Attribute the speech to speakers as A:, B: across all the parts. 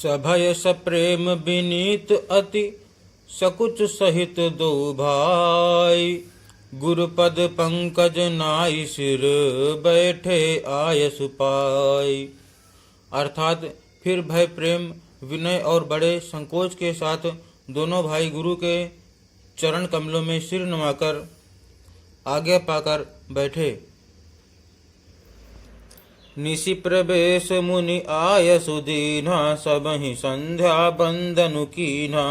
A: सभय सप्रेम विनीत अति सकुच सहित दो भाई। गुरुपद पंकज नाई सिर बैठे आयस पाई। अर्थात फिर भय प्रेम विनय और बड़े संकोच के साथ दोनों भाई गुरु के चरण कमलों में सिर नवाकर आज्ञा पाकर बैठे। निशि प्रवेश मुनि आयसु दीना सबहि संध्या बंदनु कीना।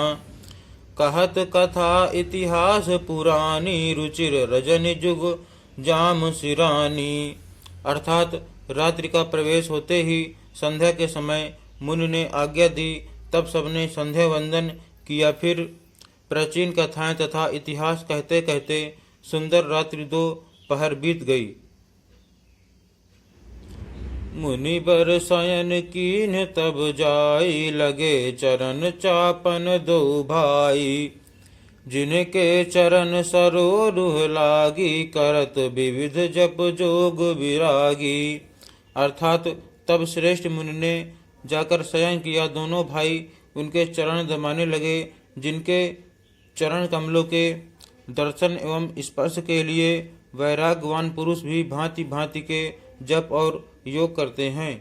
A: कहत कथा इतिहास पुरानी रुचिर रजनि जुग जाम सिरानी। अर्थात रात्रि का प्रवेश होते ही संध्या के समय मुनि ने आज्ञा दी, तब सबने संध्या वंदन किया। फिर प्राचीन कथाएं तथा इतिहास कहते कहते सुंदर रात्रि दो पहर बीत गई। मुनि बर शयन कीन तब जाई लगे चरण चापन दो भाई। जिनके चरण सरोरुह लागी करत विविध जप जोग विरागी। अर्थात तब श्रेष्ठ मुनि ने जाकर शयन किया। दोनों भाई उनके चरण दबाने लगे, जिनके चरण कमलों के दर्शन एवं स्पर्श के लिए वैराग्यवान पुरुष भी भांति भांति के जप और योग करते हैं।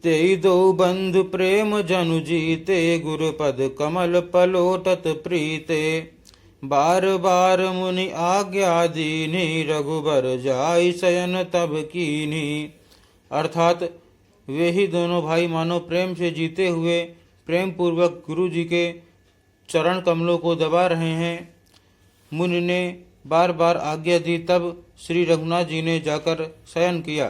A: तेई दो बंधु प्रेम जनु जीते गुरुपद कमल पलोटत प्रीते। बार बार मुनि आज्ञा दीनी रघुबर जाई शयन तब कीनी। अर्थात वे ही दोनों भाई मानो प्रेम से जीते हुए प्रेम पूर्वक गुरु जी के चरण कमलों को दबा रहे हैं। मुनि ने बार बार आज्ञा दी, तब श्री रघुनाथ जी ने जाकर शयन किया।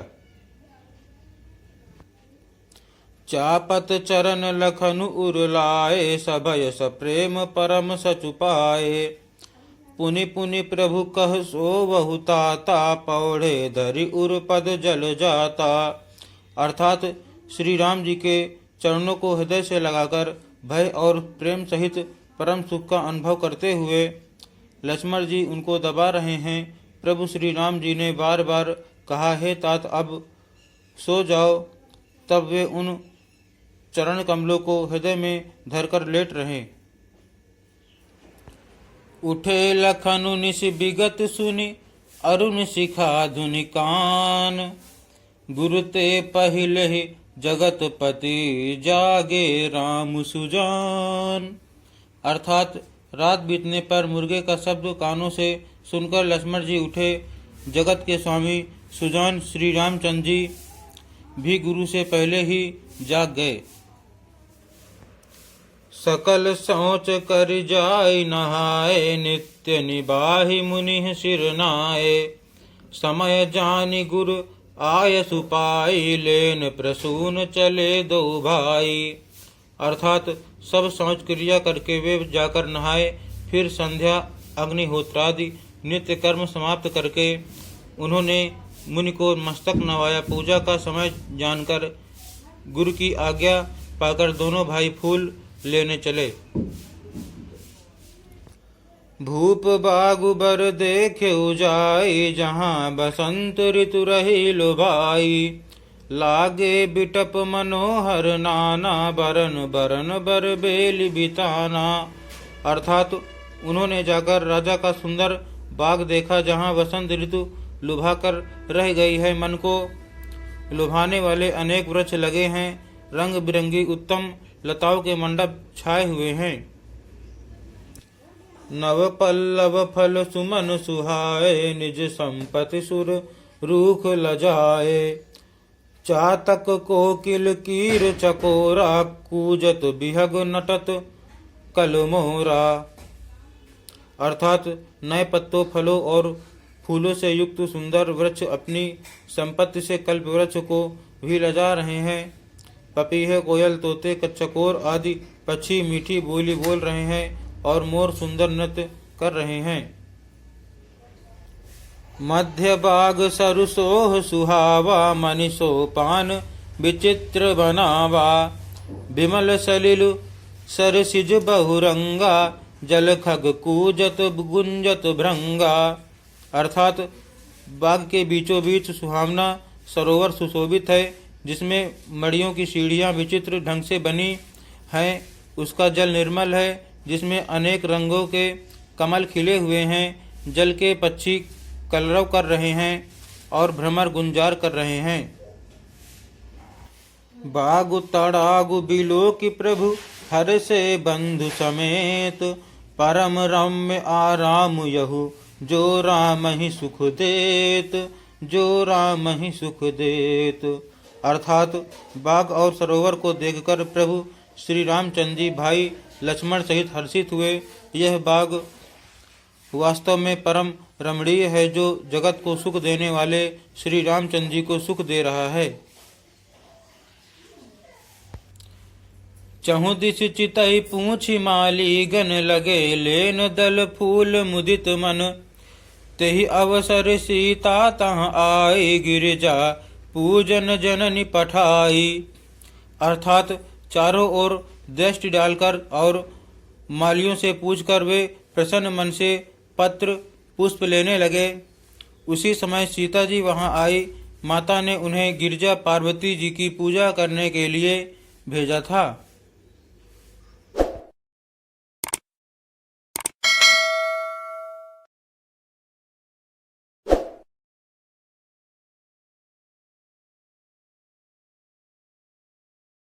A: चापत चरण लखनु उरलाए सभय सप्रेम परम सचुपाए। पुनि पुनि प्रभु कह सो बहु ताता पौड़े धरि उर पद जल जाता। अर्थात श्री राम जी के चरणों को हृदय से लगाकर भय और प्रेम सहित परम सुख का अनुभव करते हुए लक्ष्मण जी उनको दबा रहे हैं। प्रभु श्री राम जी ने बार बार कहा, हे तात अब सो जाओ। तब वे उन चरण कमलों को हृदय में धरकर लेट रहे। उठे लखनु निशि विगत सुनि अरुण शिखा धुनि कान। गुरु ते पहिले ही जगत पति जागे राम सुजान। अर्थात रात बीतने पर मुर्गे का शब्द कानों से सुनकर लक्ष्मण जी उठे। जगत के स्वामी सुजान श्री रामचंद्र जी भी गुरु से पहले ही जाग गए। सकल सोच कर जाय नहाए नित्य निबाहि मुनि सिर नाए। समय जानि गुरु आय सुपाई लेन प्रसून चले दो भाई। अर्थात सब सोच क्रिया करके वे जाकर नहाए। फिर संध्या अग्निहोत्रादि नित्य कर्म समाप्त करके उन्होंने मुनि को मस्तक नवाया। पूजा का समय जानकर गुरु की आज्ञा पाकर दोनों भाई फूल लेने चले। भूप बागु बर देखे उजाई जहाँ बसंत ऋतु रही लुभाई। लागे बिटप मनोहर नाना बरन बरन बर बेली बिताना। अर्थात उन्होंने जाकर राजा का सुंदर बाग देखा, जहाँ वसंत ऋतु लुभा कर रह गई है। मन को लुभाने वाले अनेक वृक्ष लगे हैं। रंग बिरंगी उत्तम लताओं के मंडप छाए हुए हैं। नव पल्लव फल सुमन सुहाए निज संपत्ति सुर रूख लजाए। चातक कोकिल कीर चकोरा कूजत बिहग नटत कलमोरा। अर्थात नए पत्तों फलों और फूलों से युक्त सुंदर वृक्ष अपनी संपत्ति से कल्प वृक्ष को भी लजा रहे हैं। पपीहे कोयल तोते चकोर आदि पक्षी मीठी बोली बोल रहे हैं और मोर सुंदर नृत्य कर रहे हैं। मध्य बाग सरुसोह सुहावा मनीषो पान विचित्र बनावा। विमल सलिल सरसिज बहुरंगा जल खग कूजत गुंजत भृंगा। अर्थात बाग के बीचों बीच सुहावना सरोवर सुशोभित है। जिसमें मड़ियों की सीढ़ियाँ विचित्र ढंग से बनी हैं, उसका जल निर्मल है, जिसमें अनेक रंगों के कमल खिले हुए हैं। जल के पक्षी कलरव कर रहे हैं और भ्रमर गुंजार कर रहे हैं। बागु तड़ागु बिलो की प्रभु हर से बंधु समेत, परम रम्य आराम यहु जो राम ही सुख देत, जो राम ही सुख देत। अर्थात बाग और सरोवर को देखकर प्रभु श्री रामचंद्र जी भाई लक्ष्मण सहित हर्षित हुए। यह बाग वास्तव में परम रमणीय है, जो जगत को सुख देने वाले श्री रामचंद्र जी को सुख दे रहा है। चहु दिश चितई पूछी माली गन लगे, लेन दल फूल मुदित मन, तेहि अवसर सीता तहाँ आई, गिरिजा पूजन जननी पठाई। अर्थात चारों ओर दृष्टि डालकर और मालियों से पूछकर वे प्रसन्न मन से पत्र पुष्प लेने लगे। उसी समय सीता जी वहां आई। माता ने उन्हें गिरजा पार्वती जी की पूजा करने के लिए भेजा था।